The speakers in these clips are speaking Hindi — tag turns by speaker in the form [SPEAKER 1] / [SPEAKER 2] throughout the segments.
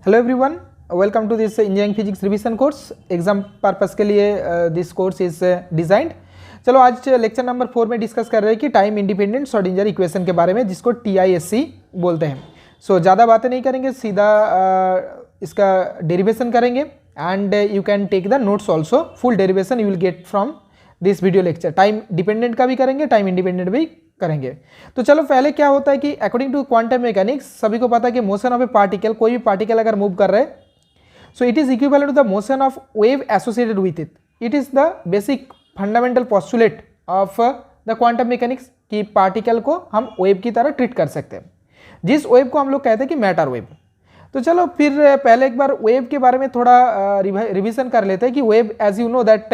[SPEAKER 1] Hello everyone, welcome to this engineering physics revision course. Exam purpose के लिए दिस कोर्स इज डिजाइंड। चलो आज लेक्चर नंबर 4 में डिस्कस कर रहे हैं कि टाइम इंडिपेंडेंट श्रोडिंगर इक्वेशन के बारे में, जिसको TISC बोलते हैं। सो ज़्यादा बातें नहीं करेंगे, सीधा इसका डेरिवेशन करेंगे and you can take the notes also. Full derivation you will get from this video lecture. Time dependent का भी करेंगे, टाइम इंडिपेंडेंट भी करेंगे। तो चलो पहले क्या होता है कि अकॉर्डिंग टू क्वांटम मैकेनिक्स सभी को पता है कि मोशन ऑफ ए पार्टिकल, कोई भी पार्टिकल अगर मूव कर रहे हैं, so it is equivalent to the motion of wave associated with it. It is the basic fundamental postulate of the quantum mechanics कि पार्टिकल को हम वेव की तरह ट्रीट कर सकते हैं, जिस वेव को हम लोग कहते हैं कि मैटर वेव। तो चलो फिर पहले एक बार वेव के बारे में थोड़ा रिविजन कर लेते हैं कि wave, as you know that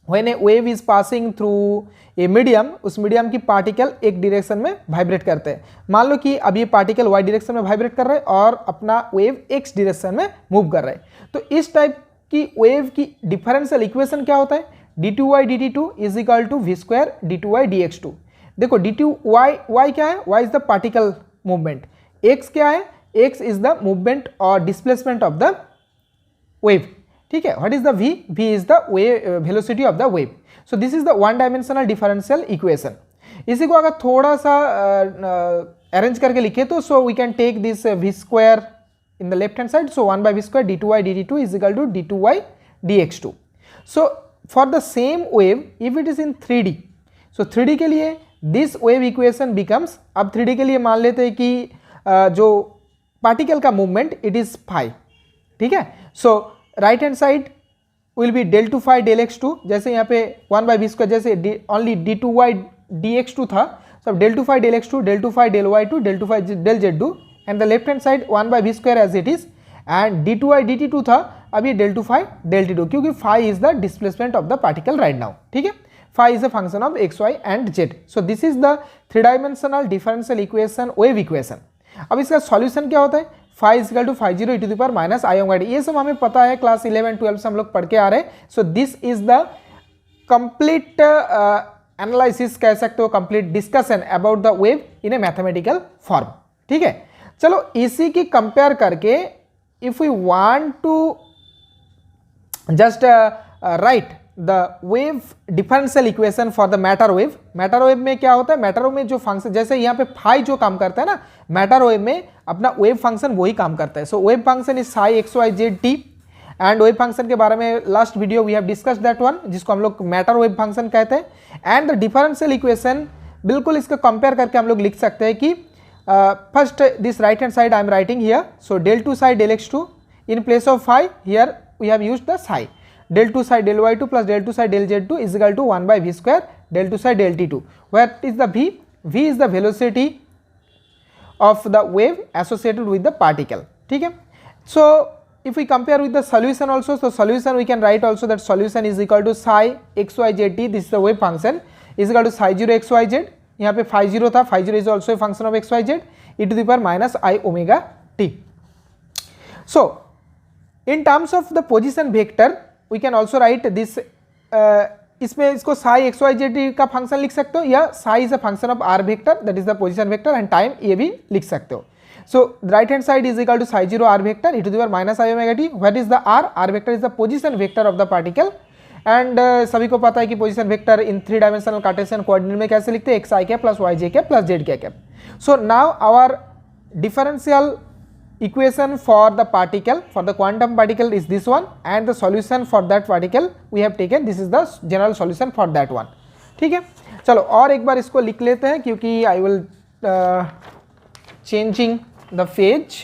[SPEAKER 1] when a wave is passing through a medium, उस मीडियम की पार्टिकल एक डायरेक्शन में वाइब्रेट करते हैं। मान लो कि अब ये पार्टिकल वाई डायरेक्शन में वाइब्रेट कर रहे हैं और अपना वेव एक्स डायरेक्शन में मूव कर रहे हैं। तो इस टाइप की वेव की डिफरेंशियल इक्वेशन क्या होता है? d2y dt2 is equal to v square d2y dx2। देखो y क्या है? y is the particle movement, x क्या है? x इज द मूवमेंट और डिस्प्लेसमेंट ऑफ द वेव। ठीक है, what is the v? v is the velocity of the wave. So this is the one dimensional differential equation. इसी को अगर थोड़ा सा अरेंज करके लिखे तो so we can take this v square in the left hand side, so 1 by v square d2y dt2 is equal to d2y dx2। So for the same wave if it is in 3D, so 3D के लिए दिस वेव इक्वेशन बिकम्स, अब 3D के लिए मान लेते हैं कि जो पार्टिकल का मूवमेंट इट इज फाई। ठीक है, so right hand side will be del 2 phi del x2, जैसे यहाँ पे 1 by v स्क्वायर, जैसे ओनली d2y dx2 था, सब del 2 phi del x2, del 2 phi del y2, del 2 phi del z2, and the left hand side 1 by v square as it is, and d2y dt2 था, अब ये del 2 phi del t2, क्योंकि phi is the displacement of the particle right now. ठीक है, phi is a function of x, y and z। So this is the 3 dimensional differential equation, wave equation. अब इसका सॉल्यूशन क्या होता है? Phi is equal to 50 e to the power minus i omega t. ये सब हमें पता है, क्लास 11 12 से हम लोग पढ़ के आ रहे हैं। So this is the complete analysis कह सकते हो, complete discussion about the wave in a mathematical form. ठीक है, चलो इसी की कंपेयर करके if we want to just write the wave differential equation for the matter wave. Matter wave में क्या होता है? मैटर वेव में जो फंक्शन, जैसे यहाँ पे फाई जो काम करता है ना, मैटर वेव में अपना वेव फंक्शन वही काम करता है। So wave function is psi x y z t, and wave function के बारे में last video we have discussed that one, जिसको हम लोग मैटर वेव फंक्शन कहते हैं। एंड द डिफरेंशियल इक्वेशन बिल्कुल इसका कंपेयर करके हम लोग लिख सकते हैं कि first this right hand side I am writing here, so del 2 psi del x2 in place of phi, here we have used the psi. del 2 psi del y2 plus del 2 psi del z2 is equal to 1 by v square del 2 psi del t2. Where is the v? V is the velocity of the wave associated with the particle. ठीक है, so if we compare with the solution also, so solution we can write also that solution is equal to psi x y z t, this is the wave function, is equal to psi 0 x y z, यहाँ पे phi 0 था, phi 0 is also a function of x y z e to the power minus i omega t. So in terms of the position vector we can also write this, इसमें इसको psi x y z का फंक्शन लिख सकते हो, या psi is a function of r vector that is the position vector, and time ये भी लिख सकते हो। so right hand side is equal to psi 0 r vector e to the power minus i omega t. what is the r vector is the position vector of the particle, and सभी को पता है कि position vector in 3 dimensional cartesian coordinate में कैसे लिखते हैं? X i cap plus y j cap plus z k cap. So now our differential equation for the particle, for the quantum particle is this one, and the solution for that particle we have taken, this is the general solution for that one। ठीक है, चलो और एक बार इसको लिख लेते हैं, क्योंकि I will changing the page।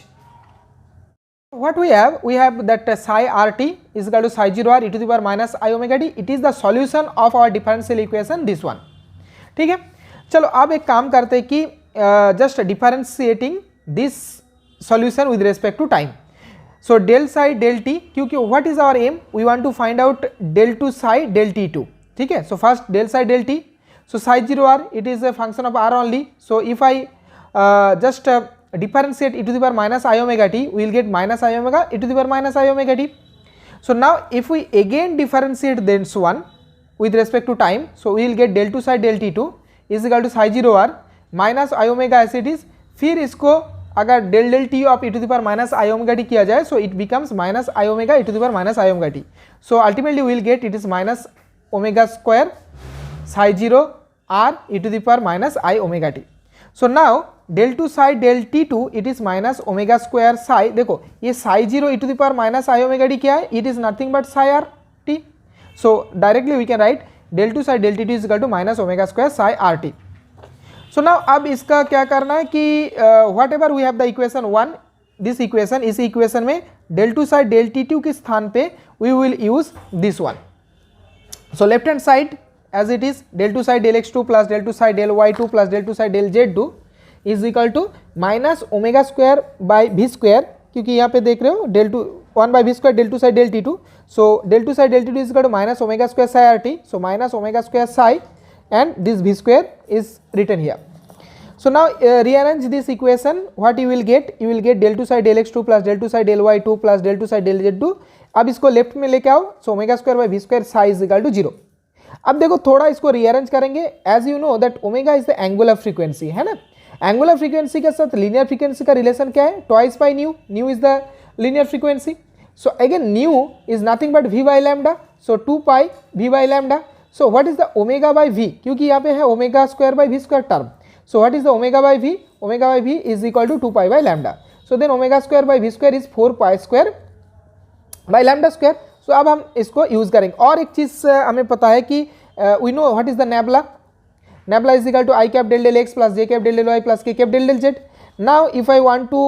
[SPEAKER 1] what we have that psi rt is equal to psi 0 r e to the power minus i omega t, it is the solution of our differential equation this one। ठीक है, चलो अब एक काम करते हैं कि just differentiating this solution with respect to time। so del psi del t, क्योंकि what is our aim? we want to find out del 2 psi del t2। ठीक है, so first del psi del t, so psi 0 r it is a function of r only, so if I just differentiate e to the power minus i omega t, we will get minus i omega e to the power minus i omega t। so now if we again differentiate this one with respect to time, so we will get del 2 psi del t2 is equal to psi 0 r minus i omega as it is। फिर इसको अगर del del t of e to the power minus i omega t किया जाए, so it becomes minus i omega e to the power minus i omega t. So ultimately we will get it is minus omega square psi 0 r e to the power minus I omega t. So now del 2 psi del t2 it is minus omega square psi. देखो ये psi 0 e to the power minus I omega t क्या है? It is nothing but psi r t. So directly we can write del 2 psi del t2 is equal to minus omega square psi r t. So now अब इसका क्या करना है कि whatever we have the equation 1, this equation, इस equation में del 2 psi del t2 के स्थान पे we will use this one. So left hand side as it is del 2 psi del x2 plus del 2 psi del y2 plus del 2 psi del z2 is equal to minus omega square by v square, क्योंकि यहाँ पे देख रहे हो del 2 1 by v square del 2 psi del t2. So del 2 psi del t2 is equal to minus omega square psi rt. So minus omega square psi and this v square is written here. So now rearrange this equation. What you will get? You will get del 2 psi del x2 plus del 2 psi del y2 plus del 2 psi del z2. अब इसको लेफ्ट में लेके आओ. So omega square by v square psi is equal to 0. अब देखो थोड़ा इसको रीअरेंज करेंगे. As you know that omega is the angular frequency, है ना. एंगुलर फ्रीक्वेंसी के साथ लीनियर फ्रीक्वेंसी का रिलेशन क्या है? Twice by nu. Nu is the linear frequency. So again nu is nothing but v by lambda. So 2 pi v by lambda. So what is the omega by v? क्योंकि यहाँ पे है omega square by v square term. So what is the omega by v? Omega by v is equal to 2 pi by lambda. So then omega square by v square is 4 pi square by lambda square. So अब हम इसको यूज करेंगे. और एक चीज हमें पता है कि we know what is the nabla. Nabla is equal to I cap del del x plus j cap del del y plus k cap del del z. Now if I want to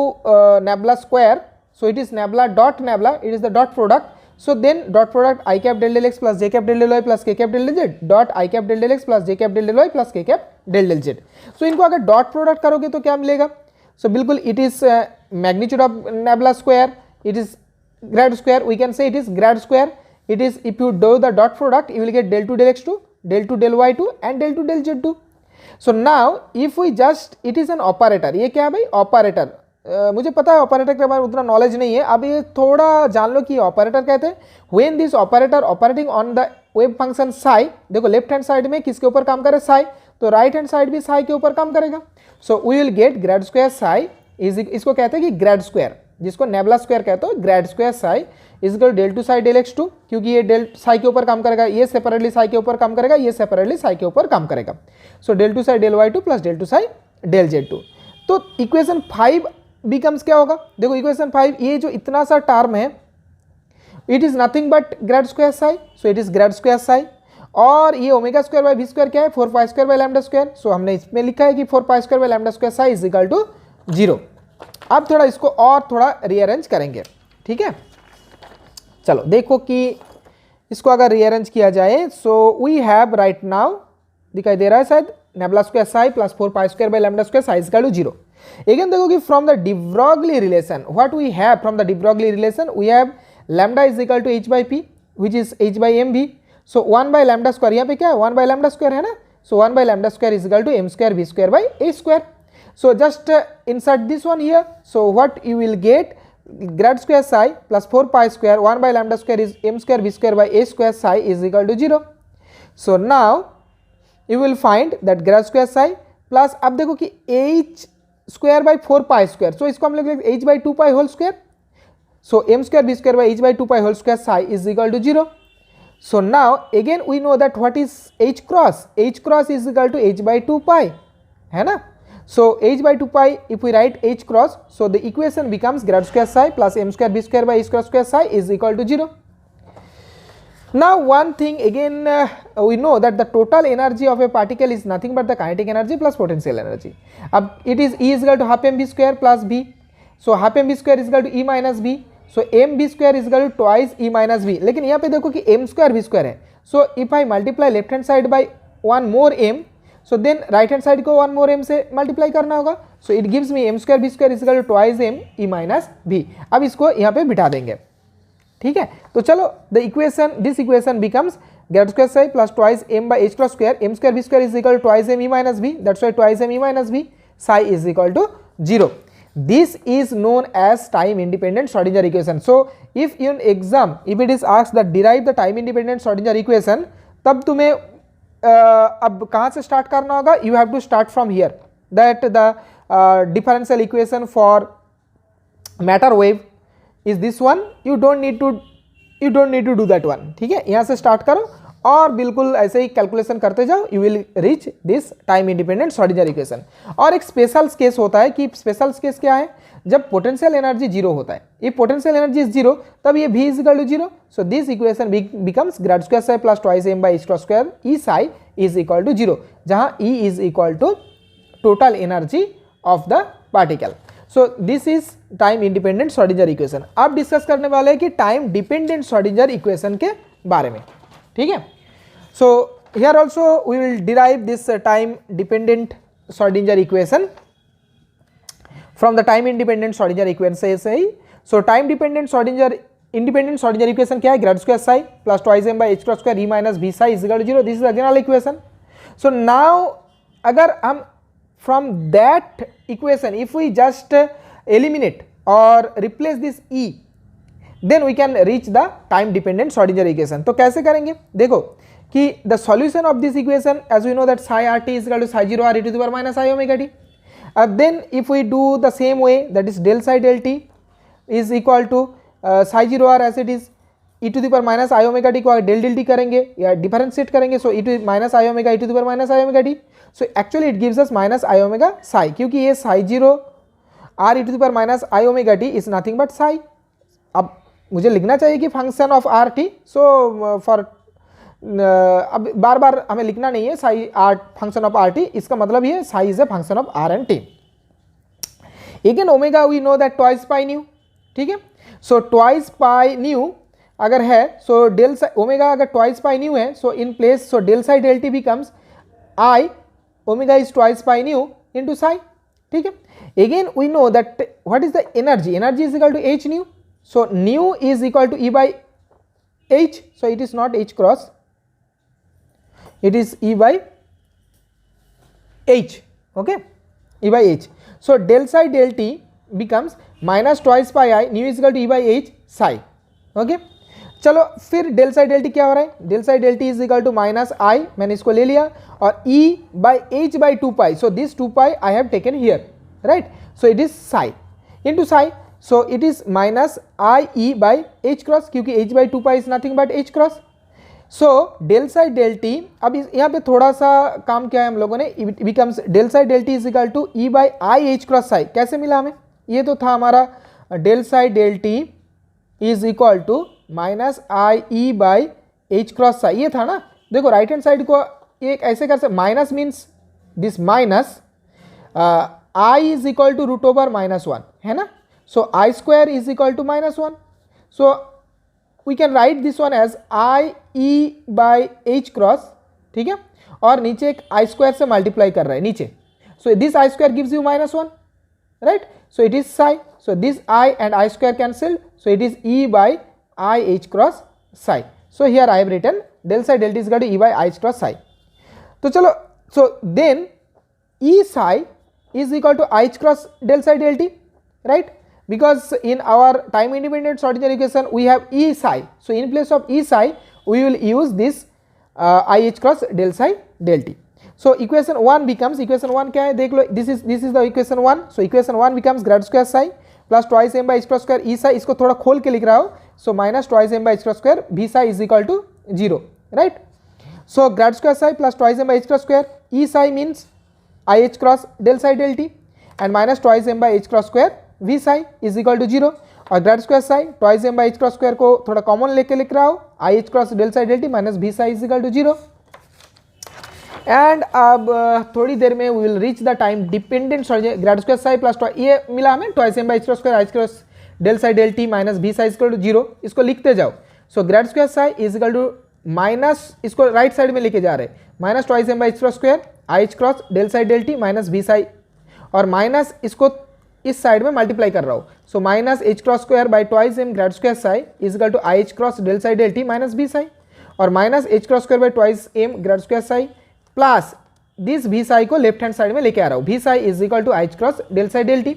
[SPEAKER 1] nabla square, so it is nabla dot nabla, it is the dot product. So then dot product I cap del del x plus j cap del del y plus k cap del del z dot I cap del del x plus j cap del del y plus k cap del del z. So इनको अगर dot product करोगे तो क्या मिलेगा? So बिल्कुल it is magnitude of nabla square, it is grad square, we can say it is grad square. It is, if you do the dot product, you will get del 2 del x2, del 2 del y2 and del 2 del z2. So now if we just, it is an operator. ये क्या है भाई? ऑपरेटर. मुझे पता है ऑपरेटर के बारे में उतना नॉलेज नहीं है. अब ये थोड़ा जान लो कि ऑपरेटर कहते हैं. When this operator operating on the wave function psi, देखो लेफ्ट हैंड साइड में किसके ऊपर काम करे? साई. तो राइट हैंड साइड भी साई के ऊपर काम करेगा. So we will get grad square psi is, इसको कहते हैं कि ग्रेड स्क्वायर, जिसको नेबला स्क्वायर कहते हो. Grad square psi is equal del 2 psi del x2, क्योंकि ये डेल साई के ऊपर काम करेगा, ये सेपरेटली साई के ऊपर काम करेगा, ये सेपरेटली साई के ऊपर काम करेगा. So del 2 psi del y2 plus del 2 psi del z2. तो इक्वेशन 5 बिकम्स क्या होगा? देखो इक्वेशन 5, ये जो इतना सा टर्म है, it is nothing but grad square psi. So it is grad square psi. और ये omega square by v square क्या है? 4 pi square by lambda square. So हमने इसमें लिखा है कि 4 pi square by lambda square psi is equal to 0. अब थोड़ा इसको और थोड़ा रीअरेंज करेंगे. ठीक है, चलो देखो कि इसको अगर रीअरेंज किया जाए. So we have right now, दिखाई दे रहा है शायद, nabla square psi plus 4 pi square by lambda square psi is equal to 0. Again देखो कि from the de Broglie relation, what we have from the de Broglie relation, we have lambda is equal to h by p which is h by m भी. सो 1 बाई लैम्डा स्क्वायर, यहाँ पे क्या है? 1 बाई लैम्डा स्क्वायर है ना. So 1 by lambda square is equal to m square v square by a square. So just insert this one here. So what you will get? Grad square psi plus 4 pi square 1 by lambda square is m square v square by a square psi is equal to 0. So now you will find that grad square psi plus, अब देखो कि h square by 4 pi square. So इसको हम लिख लेंगे h by 2 pi whole square. So m square v square by h by 2 pi whole square psi is equal to 0. So now again we know that what is h cross? H cross is equal to h by 2 pi, है ना. So h by 2 pi, if we write h cross, so the equation becomes grad square psi plus m square b square by a square square psi is equal to 0. Now one thing again, we know that the total energy of a particle is nothing but the kinetic energy plus potential energy. अब it is E is equal to half m b square plus b. So half m b square is equal to E minus b. So m b square is equal to twice E minus b. लेकिन यहाँ पे देखो कि m square b square है. So if I multiply left hand side by one more m, so then right hand side को one more m से multiply करना होगा. So it gives me m square b square is equal to twice m e minus b. अब इसको यहाँ पे बिठा देंगे. ठीक है, तो चलो the equation, this equation becomes grad square psi plus twice m by h cross square, m square b square is equal to twice m e minus b. That's why twice m e minus b, psi is equal to 0. This is known as time independent Schrodinger equation. So if in exam, if it is asked that derive the time independent Schrodinger equation, तब तुम्हें अब कहाँ से स्टार्ट करना होगा? You have to start from here, that the differential equation for matter wave is this one. You don't need to do that one. ठीक है, यहाँ से स्टार्ट करो और बिल्कुल ऐसे ही कैलकुलेशन करते जाओ, you will reach this time independent Schrodinger equation. और एक स्पेशल केस होता है कि स्पेशल केस क्या है, जब पोटेंशियल एनर्जी जीरो होता है. ये पोटेंशियल एनर्जी इज जीरो, तब ये v is equal to zero. So this equation becomes grad square psi plus twice m by h cross square e psi is equal to zero, जहाँ e is equal to total energy of the particle. So this is time independent Schrodinger equation. अब डिस्कस करने वाले हैं कि टाइम डिपेंडेंट श्रोडिंगर इक्वेशन के बारे में. ठीक है, so here also we will derive this time dependent Schrodinger equation from the time independent Schrodinger equation से ही. So time dependent Schrodinger independent Schrodinger equation क्या है, grad square psi plus twice m by h cross square e minus v psi is equal to zero. This is the general equation. So now अगर हम from that equation if we just eliminate or replace this e, then we can reach the time dependent Schrodinger equation. तो कैसे करेंगे, देखो कि the solution of this equation as we know that psi rt is equal to psi 0 r e to the power minus I omega t. Then if we do the same way, that is del psi del t is equal to psi 0 r as it is e to the power minus I omega t को del del t करेंगे या डिफरेंशिएट करेंगे, सो e to minus I omega e to the power minus I omega t. So actually it gives us minus i omega psi, क्योंकि ये psi zero r e to the power minus i omega t is nothing but psi. अब मुझे लिखना चाहिए कि function of r t, so for अब बार बार हमें लिखना नहीं है psi r function of r t, इसका मतलब ये psi is a function of r and t. Again omega we know that twice pi nu. ठीक है, सो ट्वाइस पाई न्यू अगर है, सो डेल ओमेगा अगर ट्वाइस पाई न्यू है, so in place so del psi del t becomes i omega is twice pi nu into psi. ठीक है, again we know that what is the energy is equal to h nu. So nu is equal to e by h, so it is not h cross, it is e by h. Okay, e by h. So del psi del t becomes minus twice pi i, nu is equal to e by h psi. Okay, चलो फिर डेल साई डेल टी क्या हो रहा है, del psi del t is equal to minus i, मैंने इसको ले लिया, और e by h by 2 pi, so this 2 pi I have taken here, right. So it is psi into psi, so it is minus i e by h cross, क्योंकि h by 2 pi is nothing but h cross. So del psi del t, अब यहाँ पे थोड़ा सा काम किया है हम लोगों ने, it becomes del psi del t is equal to e by i h cross psi. कैसे मिला हमें, ये तो था हमारा del psi del t is equal to minus i e by h cross psi, ये था ना. देखो राइट हैंड साइड को एक ऐसे कर सकते, minus means this minus i is equal to root over minus one, है ना. So i square is equal to minus one, so we can write this one as i e by h cross. ठीक है, और नीचे एक आई स्क्वायर से मल्टीप्लाई कर रहा है नीचे, so this I square gives you minus one, right. So it is Sai, so this I and I square cancelled, so it is E by I h cross psi. So here I have written del psi del t is equal to e by I h cross psi. तो चलो, so then e psi is equal to I h cross del psi del t, right? Because in our time independent Schrodinger equation we have e psi. So in place of e psi we will use this I h cross del psi del t. So equation 1 becomes, equation 1 क्या है देख लो, this is the equation 1. So equation 1 becomes grad square psi plus twice m by h cross square e psi, इसको थोड़ा खोल के लिख रहा हो, so minus twice m by h cross square v psi is equal to zero, right. So grad square psi plus twice m by h cross square e psi means i h cross del psi del t and minus twice m by h cross square v psi is equal to zero, और grad square psi twice m by h cross square को थोड़ा कॉमन लेके लिख रहा हो, i h cross del psi del t minus v psi is equal to zero. And अब थोड़ी देर में we will reach the time dependent grad square psi plus ये मिला हमें twice m by h cross square i cross del psi del t minus v psi equal to zero, इसको लिखते जाओ. सो grad square psi is equal to minus, इसको राइट साइड में लेके जा रहे, minus twice m by h cross square i cross del psi del t minus v psi, और माइनस इसको इस साइड में मल्टीप्लाई कर रहा हूँ, so minus h cross square by twice m grad square psi is equal to i cross del psi del t minus v psi, और minus h cross square by twice m grad square psi plus this v psi को लेफ्ट हैंड साइड में लेके आ रहा हूँ, v psi is equal to i cross del psi del t.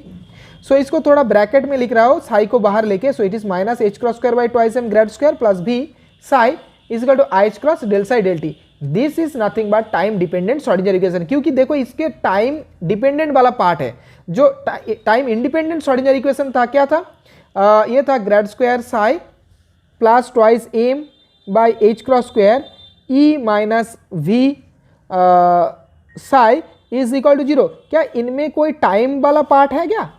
[SPEAKER 1] So इसको थोड़ा ब्रैकेट में लिख रहा हूँ, साई को बाहर लेके, so it is minus h cross square by twice m grad square plus v psi is equal to i cross del psi del t. This is nothing but time dependent Schrodinger equation, क्योंकि देखो इसके टाइम डिपेंडेंट वाला पार्ट है। जो टाइम इंडिपेंडेंट श्रोडिंगर इक्वेशन था क्या था, ये था grad square psi plus twice m by h cross square e minus v psi is equal to 0। क्या इनमें कोई टाइम वाला पार्ट है क्या?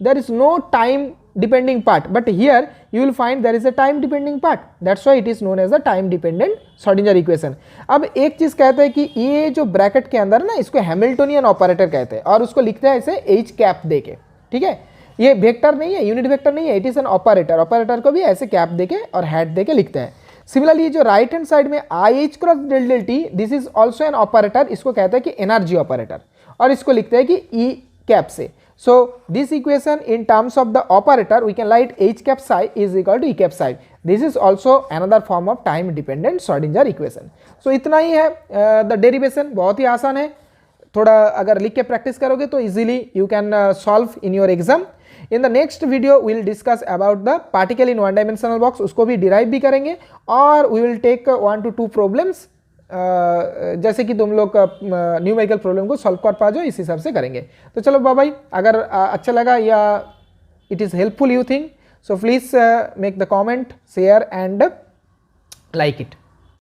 [SPEAKER 1] There is no time depending part, but here you will find there is a time depending part, that's why it is known as the time dependent Schrodinger equation। अब एक चीज कहते हैं कि ये जो ब्रैकेट के अंदर ना, इसको हैमिल्टोनियन ऑपरेटर कहते हैं और उसको लिखते हैं ऐसे एच कैप देके, ठीक है। ये वेक्टर नहीं है, यूनिट वेक्टर नहीं है, it is an operator. Operator को भी ऐसे कैप देके और हैट देके लिखते हैं। सिमिलरली जो राइट हैंड साइड में i h cross del del t, this is also an operator, इसको कहते हैं कि एनर्जी ऑपरेटर और इसको लिखते हैं कि ई कैप से। So this equation in terms of the operator we can write h cap psi is equal to e cap psi. This is also another form of time dependent Schrodinger equation. So इतना ही है the derivation, बहुत ही आसान है। थोड़ा अगर लिख के प्रैक्टिस करोगे तो easily you can solve in your exam. In the next video we will discuss about the particle in one dimensional box, उसको भी derive भी करेंगे और we will take 1 to 2 problems जैसे कि तुम लोग न्यूमेरिकल प्रॉब्लम को सॉल्व कर पा जाओ, इस हिसाब से करेंगे। तो चलो बाय, अगर अच्छा लगा या it is helpful you think, so please make the comment, share and like it.